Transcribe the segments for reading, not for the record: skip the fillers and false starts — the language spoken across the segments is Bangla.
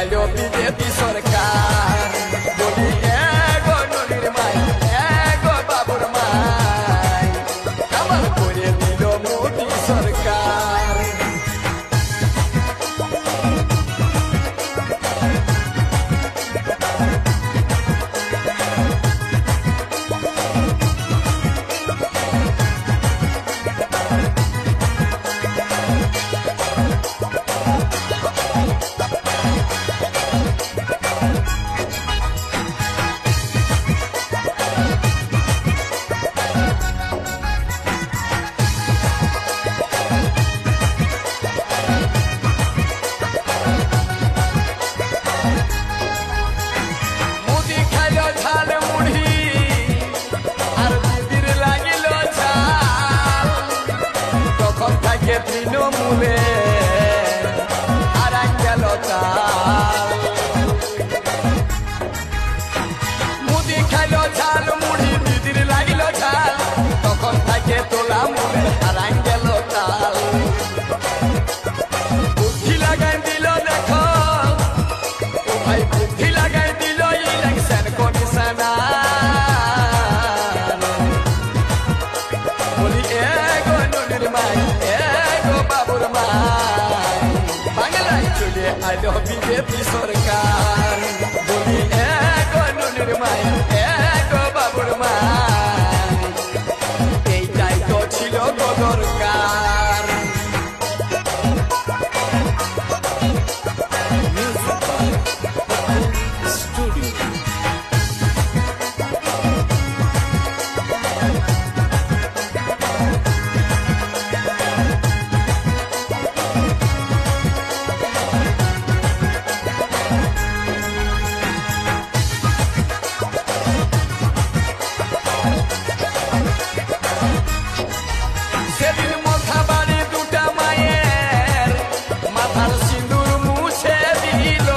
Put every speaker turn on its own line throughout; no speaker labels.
আইলো বিজেপি সরকার। বলি এগো ননির মাই, এগো বাবুর মাই, কামাল করে দিল মোদি সরকার। তৃণমূলে হারাই গেল চাল, মুদি খাইল ঝাল মুড়ি দিদির লাগিল ঝাল, তখন থাকে তোলা মূলে হারাই গেল চাল। বুদ্ধি লাগাই দিল দেখো ও ভাই, বুদ্ধি লাগাই দিল ইলেকশন কমিশনার। বলি এগো ননির মাই, বাবুর মাই, বাংলায় চলে আইলো বিজেপি সরকার। বলি এগো ননির মাই, এগো বাবুর মাই, এইটাই তো ছিল গো দরকার। সেদিন মাথা বাড়ি দুটা মায়ের মাথার সিঁদুর মুছে দিল,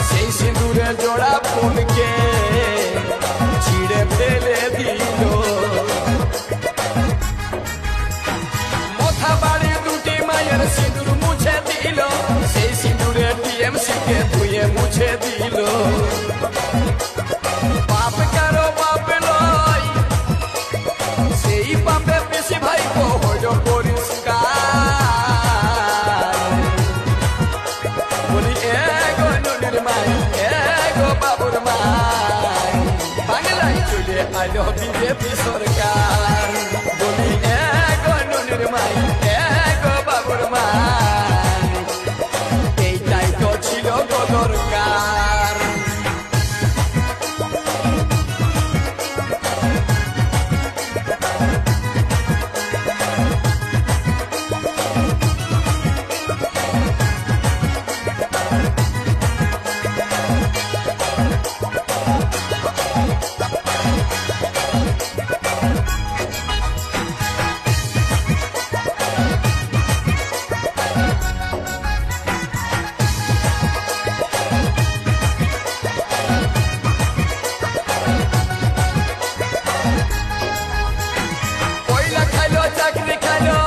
সেই সিঁদুরে জোড়া ফুলকে ছিঁড়ে ফেলে দিল। মাথা বাড়ি দুটি মায়ের সিঁদুর মুছে দিল, সেই সিঁদুরে টিএমসি কে ধুয়ে মুছে দিল। বাপ কারো বাপ নয়, সেই পাপে বেশি ভাই হইল পরিষ্কার। বলি এগো ননির মাই, এগো বাবুর মাই, বাংলায় চলে আইলো বিজেপি সরকার। বলি এগো ননির মাই, এগো বাবুর মাই, এইটাই তো ছিল গো দরকার। চাকরি খাইলো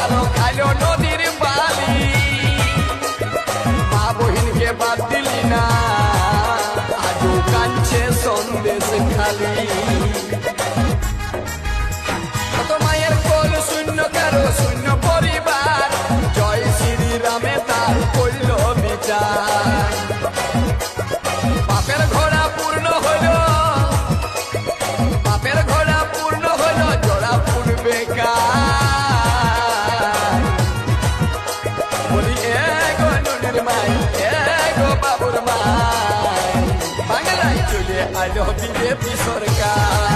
আরো খাইলো নদীর বালি, মা বহিনকে বাদ দিলি না আজও কাঁদছে সন্দেশ খালি। কত মায়ের কোল শূন্য কারো শূন্য পরিবার, জয় শ্রীরামে তার করল বিচার। বাপের ঘোড়া পূর্ণ হলো, বাপের ঘোড়া পূর্ণ হলো, জোড়া ফুল বেকার। বলি এগো ননির মাই, এগো বাবুর মাই, বাংলায় চলে আইলো বিজেপি সরকার।